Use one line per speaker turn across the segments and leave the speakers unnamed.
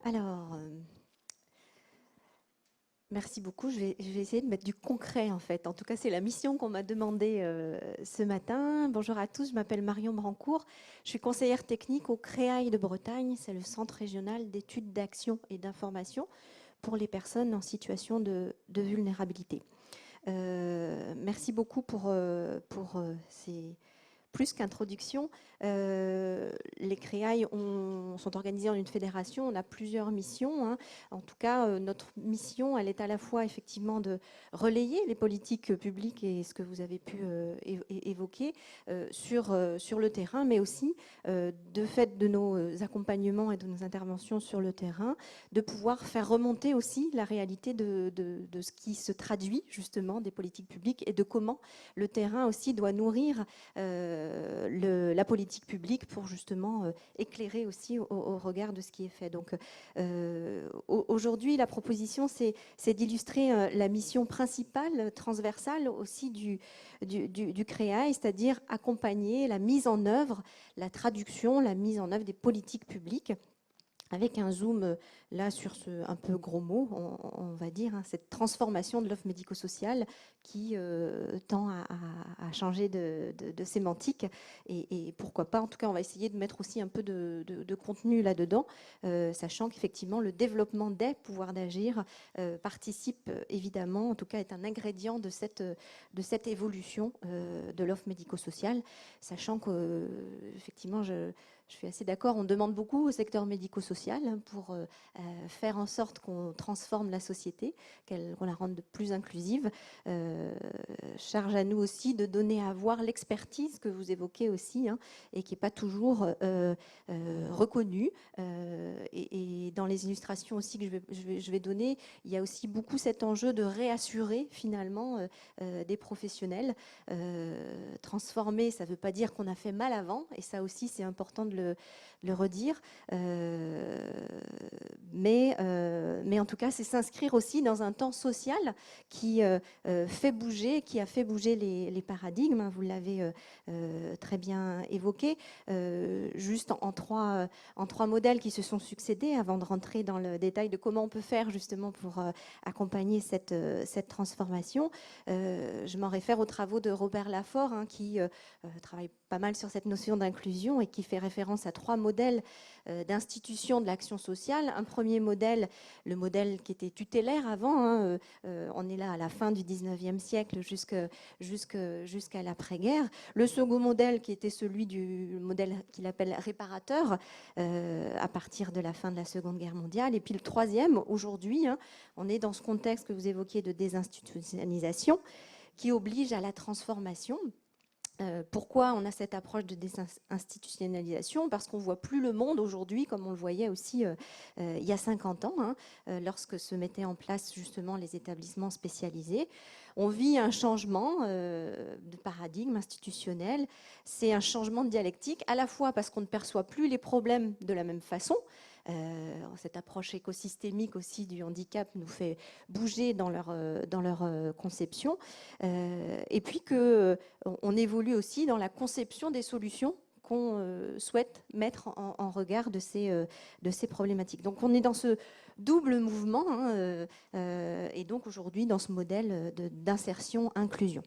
Alors, merci beaucoup. Je vais essayer de mettre du concret, en fait. En tout cas, c'est la mission qu'on m'a demandée ce matin. Bonjour à tous, je m'appelle Marion Brancourt. Je suis conseillère technique au CREAI de Bretagne. C'est le Centre régional d'études d'action et d'information pour les personnes en situation de vulnérabilité. Merci beaucoup pour ces plus qu'introduction. Les CREAI sont organisés en une fédération, on a plusieurs missions, hein. En tout cas, notre mission, elle est à la fois effectivement de relayer les politiques publiques et ce que vous avez pu évoquer sur le terrain, mais aussi, de fait de nos accompagnements et de nos interventions sur le terrain, de pouvoir faire remonter aussi la réalité de ce qui se traduit justement des politiques publiques et de comment le terrain aussi doit nourrir la politique publique pour justement éclairer aussi au regard de ce qui est fait. Donc aujourd'hui, la proposition, c'est d'illustrer la mission principale, transversale aussi du CREAI, c'est-à-dire accompagner la mise en œuvre, la traduction, la mise en œuvre des politiques publiques, avec un zoom là sur ce un peu gros mot, on va dire, hein, cette transformation de l'offre médico-sociale qui tend à changer de sémantique et pourquoi pas, en tout cas on va essayer de mettre aussi un peu de contenu là-dedans, sachant qu'effectivement le développement des pouvoirs d'agir participe évidemment, en tout cas est un ingrédient de cette évolution de l'offre médico-sociale, sachant que effectivement je suis assez d'accord, on demande beaucoup au secteur médico-social pour faire en sorte qu'on transforme la société, qu'on la rende plus inclusive. Charge à nous aussi de donner à voir l'expertise que vous évoquez aussi, hein, et qui n'est pas toujours reconnue. Et dans les illustrations aussi que je vais donner, il y a aussi beaucoup cet enjeu de réassurer finalement des professionnels. Transformer, ça ne veut pas dire qu'on a fait mal avant, et ça aussi c'est important de le redire, mais en tout cas c'est s'inscrire aussi dans un temps social qui fait bouger, qui a fait bouger les paradigmes, vous l'avez très bien évoqué, juste en trois modèles qui se sont succédés avant de rentrer dans le détail de comment on peut faire justement pour accompagner cette transformation. Je m'en réfère aux travaux de Robert Laffort, hein, qui travaille pas mal sur cette notion d'inclusion et qui fait référence à 3 modèles d'institution de l'action sociale. Un premier modèle, le modèle qui était tutélaire avant, hein, on est là à la fin du 19e siècle jusqu'à l'après-guerre. Le second modèle qui était celui du modèle qu'il appelle réparateur à partir de la fin de la Seconde Guerre mondiale. Et puis le troisième, aujourd'hui, hein, on est dans ce contexte que vous évoquiez de désinstitutionnalisation qui oblige à la transformation. Pourquoi on a cette approche de désinstitutionnalisation? Parce qu'on ne voit plus le monde aujourd'hui comme on le voyait aussi il y a 50 ans, hein, lorsque se mettaient en place justement les établissements spécialisés. On vit un changement de paradigme institutionnel, c'est un changement de dialectique, à la fois parce qu'on ne perçoit plus les problèmes de la même façon. Cette approche écosystémique aussi du handicap nous fait bouger dans leur conception, et puis qu'on évolue aussi dans la conception des solutions qu'on souhaite mettre en regard de ces problématiques. Donc on est dans ce double mouvement, hein, et donc aujourd'hui dans ce modèle d'insertion-inclusion.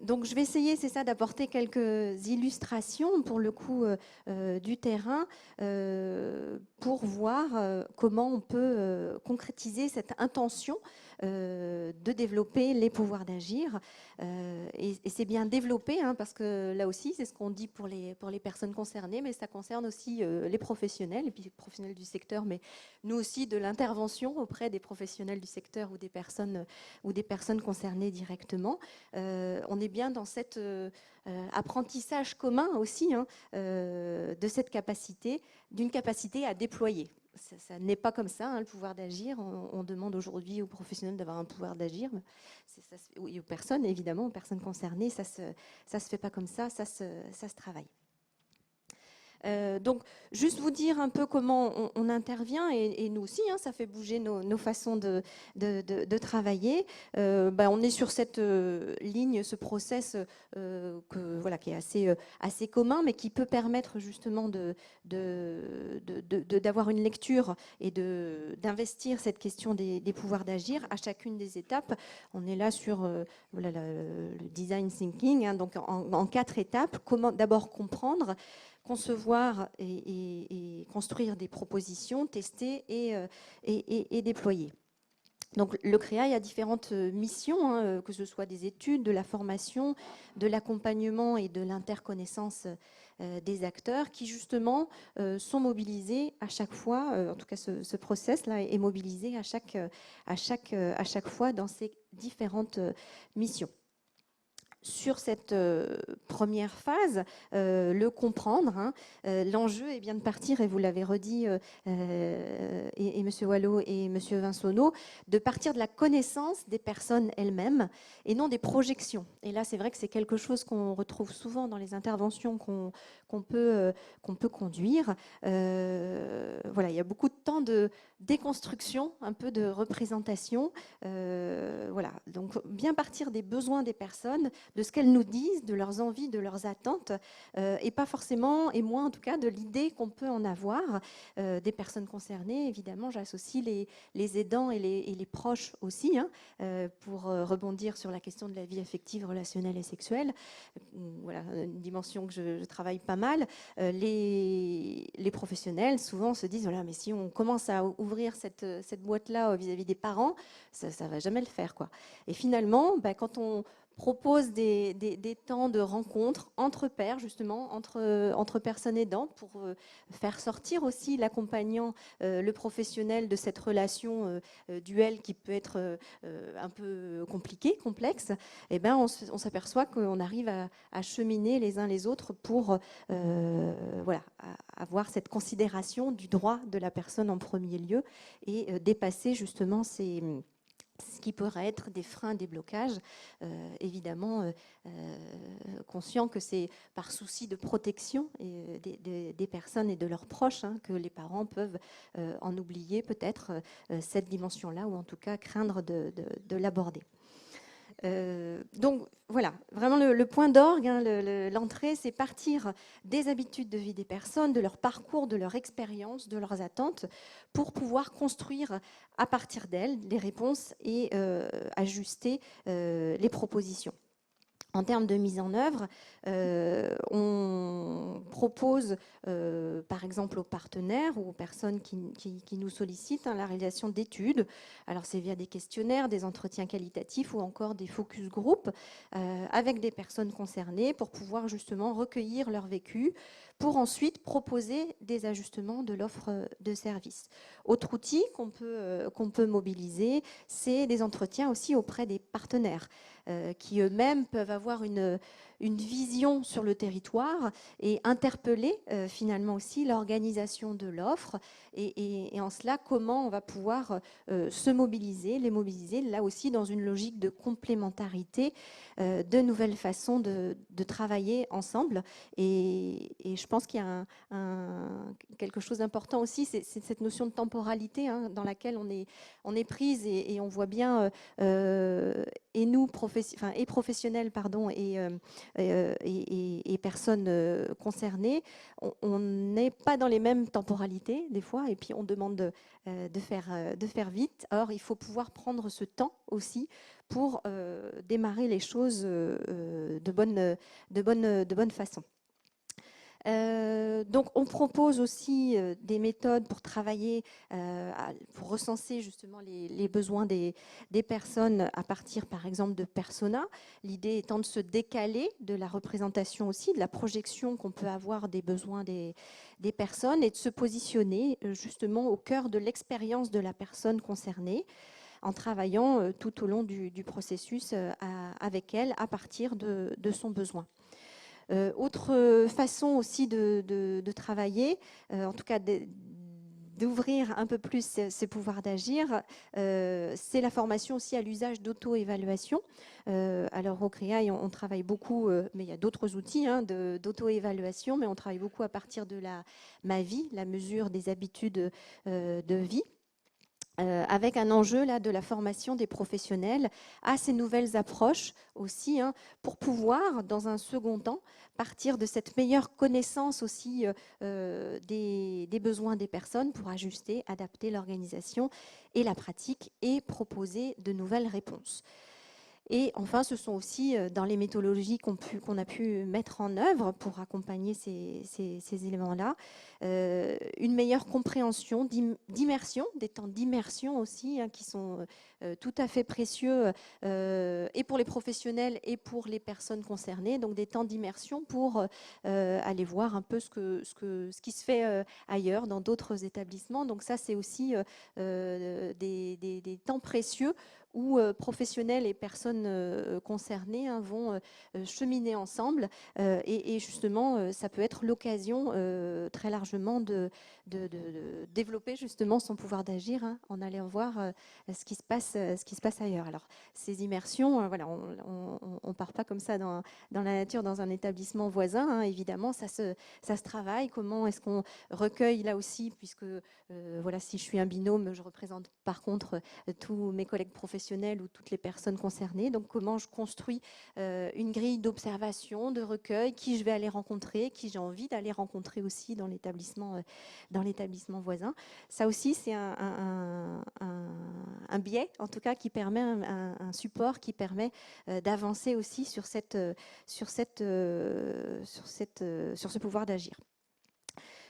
Donc je vais essayer, c'est ça, d'apporter quelques illustrations pour le coup du terrain pour voir comment on peut concrétiser cette intention de développer les pouvoirs d'agir. Et c'est bien développer, hein, parce que là aussi, c'est ce qu'on dit pour les personnes concernées, mais ça concerne aussi les professionnels, et puis les professionnels du secteur, mais nous aussi de l'intervention auprès des professionnels du secteur ou des personnes concernées directement. On est bien dans cet apprentissage commun aussi, hein, de cette capacité, d'une capacité à déployer. Ça n'est pas comme ça, hein, le pouvoir d'agir. On demande aujourd'hui aux professionnels d'avoir un pouvoir d'agir. Oui, aux personnes, évidemment, aux personnes concernées, ça se fait pas comme ça se travaille. Donc, juste vous dire un peu comment on intervient, et nous aussi, hein, ça fait bouger nos façons de travailler. On est sur cette ligne, ce process voilà, qui est assez commun, mais qui peut permettre justement d'avoir une lecture et d'investir cette question des pouvoirs d'agir à chacune des étapes. On est là sur voilà, le design thinking, hein, donc en 4 étapes. Comment d'abord comprendre, concevoir et construire des propositions, tester et déployer. Donc, le CREAI a différentes missions, hein, que ce soit des études, de la formation, de l'accompagnement et de l'interconnaissance des acteurs qui, justement, sont mobilisés à chaque fois, en tout cas ce process-là est mobilisé à chaque fois dans ces différentes missions. Sur cette première phase, le comprendre, hein, l'enjeu est bien de partir, et vous l'avez redit, et M. Wallot et M. Vinsonneau, de partir de la connaissance des personnes elles-mêmes et non des projections. Et là, c'est vrai que c'est quelque chose qu'on retrouve souvent dans les interventions qu'on peut conduire. Voilà, il y a beaucoup de temps de déconstruction, un peu de représentation. Voilà, donc bien partir des besoins des personnes, de ce qu'elles nous disent, de leurs envies, de leurs attentes, et pas forcément, et moins en tout cas, de l'idée qu'on peut en avoir des personnes concernées. Évidemment, j'associe les aidants et les proches aussi, hein, pour rebondir sur la question de la vie affective, relationnelle et sexuelle. Voilà, une dimension que je travaille pas mal. Les professionnels, souvent, se disent, voilà, mais si on commence à ouvrir cette boîte-là vis-à-vis des parents, ça ne va jamais le faire, quoi. Et finalement, quand on propose des temps de rencontre entre pairs, justement, entre personnes aidantes, pour faire sortir aussi l'accompagnant, le professionnel de cette relation duel qui peut être un peu compliquée, complexe, et on s'aperçoit qu'on arrive à cheminer les uns les autres pour voilà, avoir cette considération du droit de la personne en premier lieu et dépasser justement ce qui pourrait être des freins, des blocages, évidemment conscient que c'est par souci de protection des personnes et de leurs proches, hein, que les parents peuvent en oublier peut-être cette dimension-là, ou en tout cas craindre de l'aborder. Donc voilà, vraiment le point d'orgue, hein, l'entrée, c'est partir des habitudes de vie des personnes, de leur parcours, de leur expérience, de leurs attentes, pour pouvoir construire à partir d'elles des réponses et ajuster les propositions. En termes de mise en œuvre, on propose, par exemple, aux partenaires ou aux personnes qui nous sollicitent, hein, la réalisation d'études. Alors, c'est via des questionnaires, des entretiens qualitatifs ou encore des focus group avec des personnes concernées pour pouvoir justement recueillir leur vécu, pour ensuite proposer des ajustements de l'offre de services. Autre outil qu'on peut mobiliser, c'est des entretiens aussi auprès des partenaires qui eux-mêmes peuvent avoir une vision sur le territoire et interpeller finalement aussi l'organisation de l'offre et en cela comment on va pouvoir les mobiliser là aussi dans une logique de complémentarité, de nouvelles façons de travailler ensemble. Et je pense qu'il y a quelque chose d'important aussi, c'est cette notion de temporalité, hein, dans laquelle on est prise et on voit bien et nous professionnels pardon et personnes concernées, on n'est pas dans les mêmes temporalités des fois, et puis on demande de faire vite. Or, il faut pouvoir prendre ce temps aussi pour démarrer les choses de bonne façon. Donc, on propose aussi des méthodes pour travailler, pour recenser justement les besoins des personnes à partir, par exemple, de personas. L'idée étant de se décaler de la représentation aussi, de la projection qu'on peut avoir des besoins des personnes et de se positionner justement au cœur de l'expérience de la personne concernée, en travaillant tout au long du processus avec elle à partir de son besoin. Autre façon aussi de travailler, en tout cas d'ouvrir un peu plus ces pouvoirs d'agir, c'est la formation aussi à l'usage d'auto-évaluation. Alors au CREAI, on travaille beaucoup, mais il y a d'autres outils d'auto-évaluation, mais on travaille beaucoup à partir de ma vie, la mesure des habitudes de vie. Avec un enjeu là, de la formation des professionnels à ces nouvelles approches aussi, pour pouvoir, dans un second temps, partir de cette meilleure connaissance aussi des besoins des personnes pour ajuster, adapter l'organisation et la pratique et proposer de nouvelles réponses. Et enfin, ce sont aussi dans les méthodologies qu'on a pu mettre en œuvre pour accompagner ces éléments-là, une meilleure compréhension d'immersion, des temps d'immersion aussi, qui sont tout à fait précieux et pour les professionnels et pour les personnes concernées. Donc des temps d'immersion pour aller voir un peu ce qui se fait ailleurs, dans d'autres établissements. Donc ça, c'est aussi des temps précieux où professionnels et personnes concernées vont cheminer ensemble et justement ça peut être l'occasion très largement de développer justement son pouvoir d'agir en allant voir ce qui se passe ailleurs. Alors ces immersions, voilà, on part pas comme ça dans la nature dans un établissement voisin, évidemment ça se travaille. Comment est-ce qu'on recueille là aussi, puisque voilà, si je suis un binôme, je représente par contre tous mes collègues professionnels ou toutes les personnes concernées. Donc comment je construis une grille d'observation, de recueil, qui je vais aller rencontrer, qui j'ai envie d'aller rencontrer aussi dans l'établissement voisin. Ça aussi, c'est un biais, en tout cas, qui permet un support qui permet d'avancer aussi sur ce pouvoir d'agir.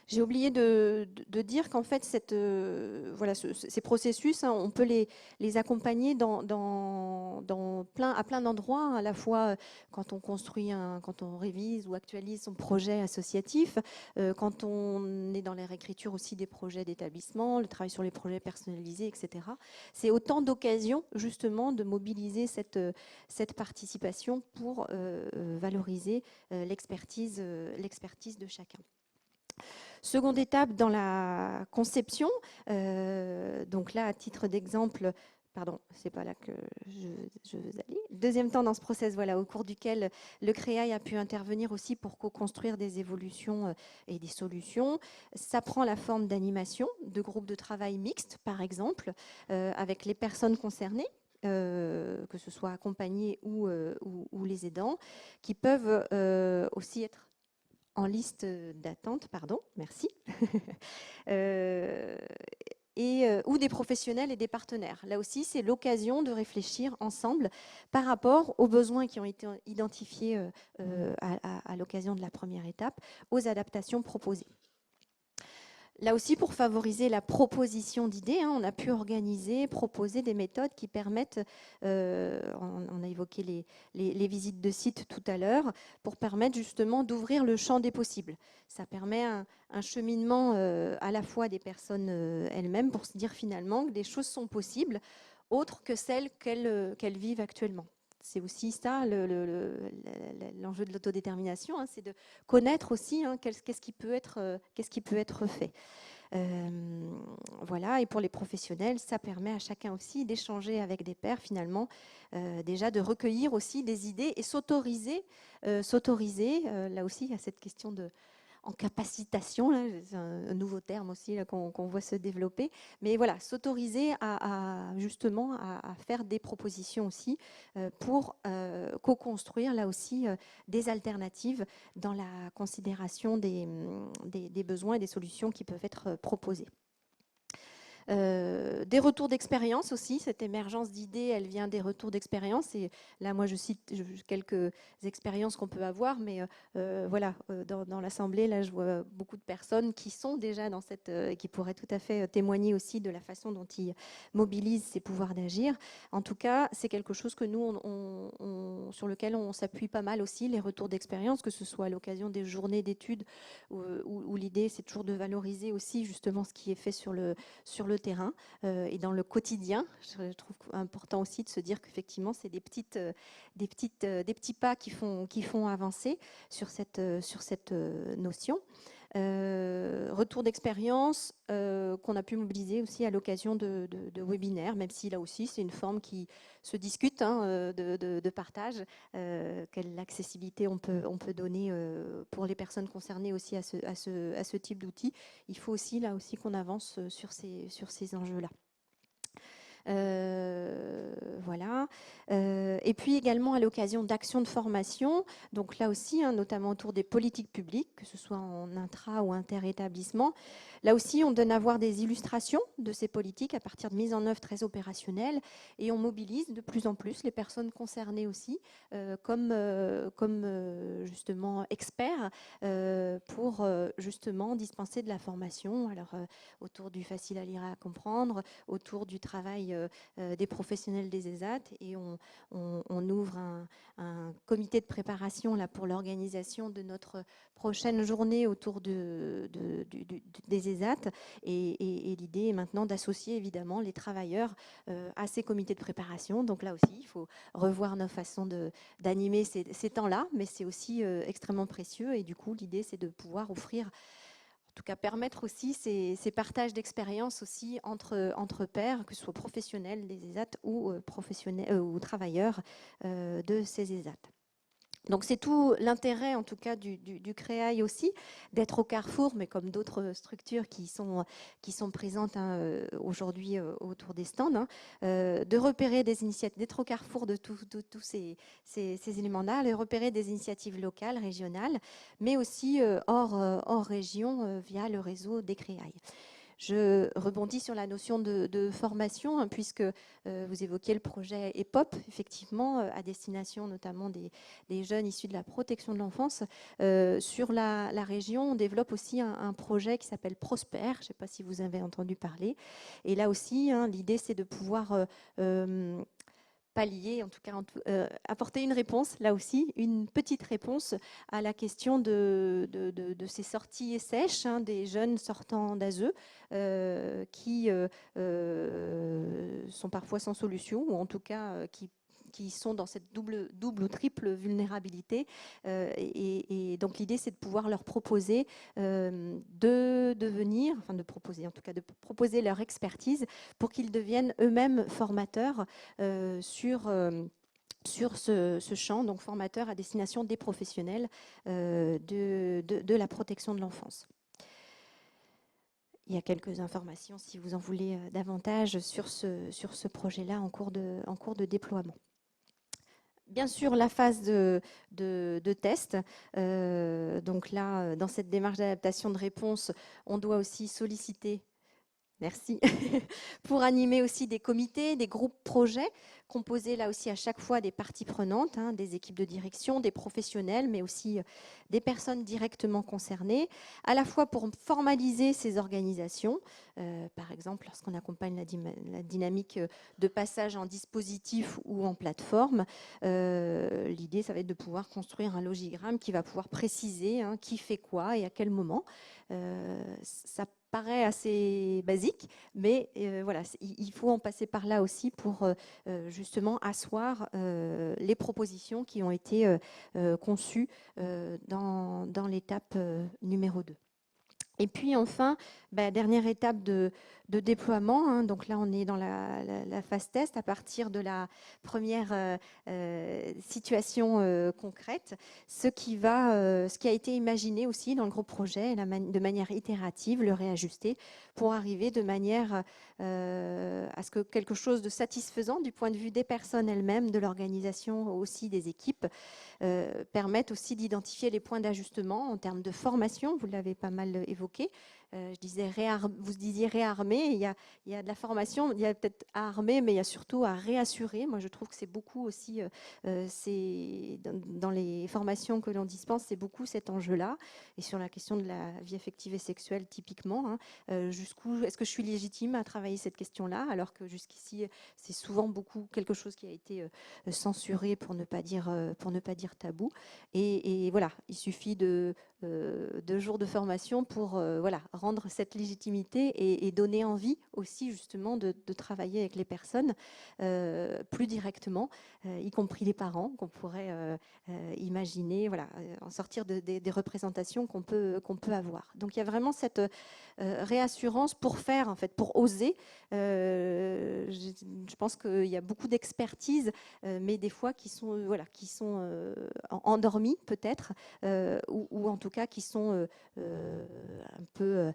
J'ai oublié de dire qu'en fait, voilà, ces processus, on peut les accompagner à plein d'endroits, à la fois quand on construit, quand on révise ou actualise son projet associatif, quand on est dans la réécriture aussi des projets d'établissement, le travail sur les projets personnalisés, etc. C'est autant d'occasions justement de mobiliser cette participation pour valoriser l'expertise de chacun. Seconde étape dans la conception, donc là à titre d'exemple, pardon, c'est pas là que je veux aller. Deuxième temps dans ce process, voilà, au cours duquel le CREAI a pu intervenir aussi pour co-construire des évolutions et des solutions. Ça prend la forme d'animation, de groupes de travail mixtes par exemple, avec les personnes concernées. Que ce soit accompagnés ou les aidants, qui peuvent aussi être en liste d'attente, pardon, merci, ou des professionnels et des partenaires. Là aussi, c'est l'occasion de réfléchir ensemble par rapport aux besoins qui ont été identifiés à l'occasion de la première étape, aux adaptations proposées. Là aussi, pour favoriser la proposition d'idées, on a pu organiser, proposer des méthodes qui permettent, on a évoqué les visites de sites tout à l'heure, pour permettre justement d'ouvrir le champ des possibles. Ça permet un cheminement à la fois des personnes elles-mêmes pour se dire finalement que des choses sont possibles, autres que celles qu'elles vivent actuellement. C'est aussi ça l'enjeu de l'autodétermination, c'est de connaître aussi qu'est-ce qui peut être fait. Voilà, et pour les professionnels, ça permet à chacun aussi d'échanger avec des pairs finalement, déjà de recueillir aussi des idées et s'autoriser, là aussi il y a cette question en capacitation, c'est un nouveau terme aussi qu'on voit se développer, mais voilà, s'autoriser justement à faire des propositions aussi pour co-construire là aussi des alternatives dans la considération des besoins et des solutions qui peuvent être proposées. Des retours d'expérience aussi, cette émergence d'idées, elle vient des retours d'expérience. Et là, moi, je cite quelques expériences qu'on peut avoir, mais voilà, dans l'Assemblée, là, je vois beaucoup de personnes qui sont déjà dans qui pourraient tout à fait témoigner aussi de la façon dont ils mobilisent ces pouvoirs d'agir. En tout cas, c'est quelque chose que nous, sur lequel on s'appuie pas mal aussi, les retours d'expérience, que ce soit à l'occasion des journées d'études, où l'idée, c'est toujours de valoriser aussi justement ce qui est fait sur le terrain et dans le quotidien. Je trouve important aussi de se dire qu'effectivement, c'est des petits pas qui font avancer sur cette notion. Retour d'expérience qu'on a pu mobiliser aussi à l'occasion de webinaires, même si là aussi c'est une forme qui se discute hein, de partage, quelle accessibilité on peut donner pour les personnes concernées aussi à ce type d'outils. Il faut aussi là aussi qu'on avance sur ces enjeux-là. Voilà. Et puis également à l'occasion d'actions de formation, donc là aussi, hein, notamment autour des politiques publiques, que ce soit en intra ou inter-établissement. Là aussi, on donne à voir des illustrations de ces politiques à partir de mises en œuvre très opérationnelles et on mobilise de plus en plus les personnes concernées aussi comme justement experts pour justement dispenser de la formation. Alors autour du facile à lire et à comprendre, autour du travail des professionnels des ESAT et on ouvre un comité de préparation là, pour l'organisation de notre prochaine journée autour des ESAT et l'idée est maintenant d'associer évidemment les travailleurs à ces comités de préparation. Donc là aussi, il faut revoir nos façons d'animer ces temps-là, mais c'est aussi extrêmement précieux et du coup, l'idée c'est de pouvoir offrir en tout cas permettre aussi ces partages d'expériences aussi entre pairs, que ce soit professionnels des ESAT ou, ou travailleurs de ces ESAT. Donc c'est tout l'intérêt en tout cas du CREAI aussi, d'être au carrefour, mais comme d'autres structures qui sont présentes hein, aujourd'hui autour des stands, hein, de repérer des initiatives, d'être au carrefour de tous ces éléments-là, de repérer des initiatives locales, régionales, mais aussi hors région via le réseau des CREAI. Je rebondis sur la notion de formation, hein, puisque vous évoquiez le projet EPOP, effectivement, à destination notamment des jeunes issus de la protection de l'enfance. Sur la région, on développe aussi un projet qui s'appelle Prosper, je ne sais pas si vous avez entendu parler. Et là aussi, hein, l'idée, c'est de pouvoir pallier, en tout cas apporter une réponse, là aussi, une petite réponse à la question de ces sorties sèches hein, des jeunes sortant d'ASE qui sont parfois sans solution ou en tout cas qui sont dans cette double ou triple vulnérabilité. Et donc l'idée, c'est de pouvoir leur proposer de devenir, enfin de proposer, en tout cas de proposer leur expertise pour qu'ils deviennent eux-mêmes formateurs sur ce champ, donc formateur à destination des professionnels de la protection de l'enfance. Il y a quelques informations, si vous en voulez davantage, sur ce projet-là en cours de déploiement. Bien sûr, la phase de test. Donc là, dans cette démarche d'adaptation de réponse, on doit aussi solliciter. Merci. Pour animer aussi des comités, des groupes projets, composés là aussi à chaque fois des parties prenantes, hein, des équipes de direction, des professionnels, mais aussi des personnes directement concernées, à la fois pour formaliser ces organisations, par exemple lorsqu'on accompagne la dynamique de passage en dispositif ou en plateforme. L'idée, ça va être de pouvoir construire un logigramme qui va pouvoir préciser hein, qui fait quoi et à quel moment. Ça paraît assez basique, mais voilà, il faut en passer par là aussi pour justement asseoir les propositions qui ont été conçues dans l'étape numéro 2. Et puis enfin, dernière étape de déploiement, hein, donc là on est dans la phase test à partir de la première situation concrète, ce qui a été imaginé aussi dans le gros projet de manière itérative, le réajuster pour arriver de manière à ce que quelque chose de satisfaisant du point de vue des personnes elles-mêmes, de l'organisation aussi des équipes, permettent aussi d'identifier les points d'ajustement en termes de formation, vous l'avez pas mal évoqué. Vous disiez réarmer, il y a de la formation, il y a peut-être à armer, mais il y a surtout à réassurer. Moi, je trouve que c'est beaucoup aussi, dans les formations que l'on dispense, c'est beaucoup cet enjeu-là. Et sur la question de la vie affective et sexuelle, typiquement, hein, jusqu'où est-ce que je suis légitime à travailler cette question-là, alors que jusqu'ici, c'est souvent beaucoup quelque chose qui a été censuré pour ne pas dire tabou. Et voilà, il suffit de 2 jours de formation pour voilà, rendre cette légitimité et donner envie aussi justement de travailler avec les personnes plus directement, y compris les parents, qu'on pourrait imaginer, voilà, en sortir des représentations qu'on peut avoir. Donc il y a vraiment cette réassurance pour faire, en fait, pour oser. Je pense qu'il y a beaucoup d'expertise, mais des fois qui sont, voilà, qui sont endormies peut-être, ou en tout cas qui sont un peu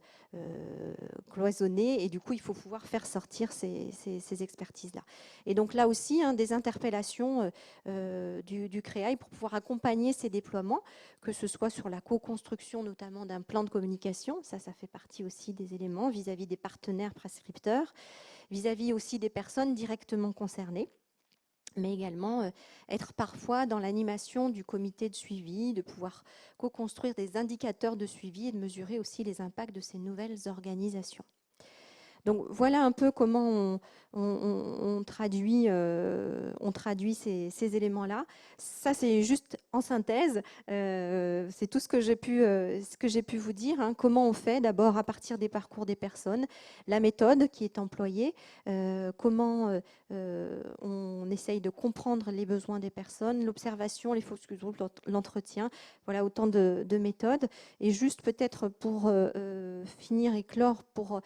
cloisonnées, et du coup il faut pouvoir faire sortir ces expertises-là. Et donc là aussi, hein, des interpellations du CREAI pour pouvoir accompagner ces déploiements, que ce soit sur la co-construction notamment d'un plan de communication, ça fait partie aussi des éléments vis-à-vis des partenaires prescripteurs, vis-à-vis aussi des personnes directement concernées, mais également être parfois dans l'animation du comité de suivi, de pouvoir co-construire des indicateurs de suivi et de mesurer aussi les impacts de ces nouvelles organisations. Donc voilà un peu comment on traduit ces éléments-là. Ça, c'est juste en synthèse. C'est tout ce que j'ai pu vous dire. Hein. Comment on fait d'abord à partir des parcours des personnes, la méthode qui est employée, comment on essaye de comprendre les besoins des personnes, l'observation, les focus group, l'entretien. Voilà autant de méthodes. Et juste peut-être pour finir et clore, pour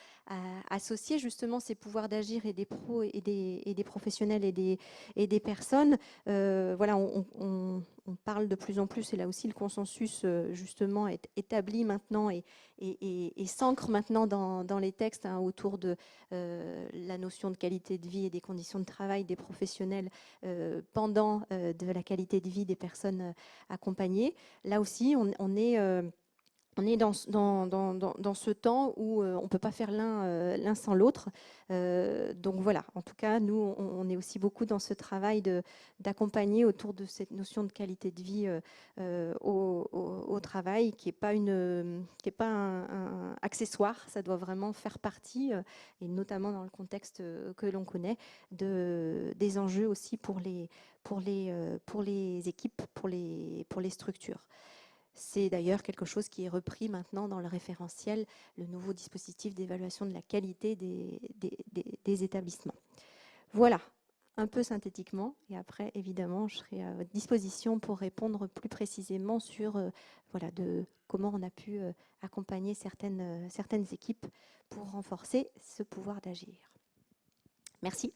associer justement ces pouvoirs d'agir et des pros et des professionnels et des personnes. Voilà, on parle de plus en plus, et là aussi le consensus justement est établi maintenant et s'ancre maintenant dans les textes, hein, autour de la notion de qualité de vie et des conditions de travail des professionnels pendant de la qualité de vie des personnes accompagnées. Là aussi, on est dans ce temps où on ne peut pas faire l'un sans l'autre. Donc voilà, en tout cas, nous, on est aussi beaucoup dans ce travail d'accompagner autour de cette notion de qualité de vie au travail, qui n'est pas, un accessoire, ça doit vraiment faire partie, et notamment dans le contexte que l'on connaît, des enjeux aussi pour les équipes, pour les structures. C'est d'ailleurs quelque chose qui est repris maintenant dans le référentiel, le nouveau dispositif d'évaluation de la qualité des établissements. Voilà, un peu synthétiquement. Et après, évidemment, je serai à votre disposition pour répondre plus précisément sur voilà, comment on a pu accompagner certaines équipes pour renforcer ce pouvoir d'agir. Merci.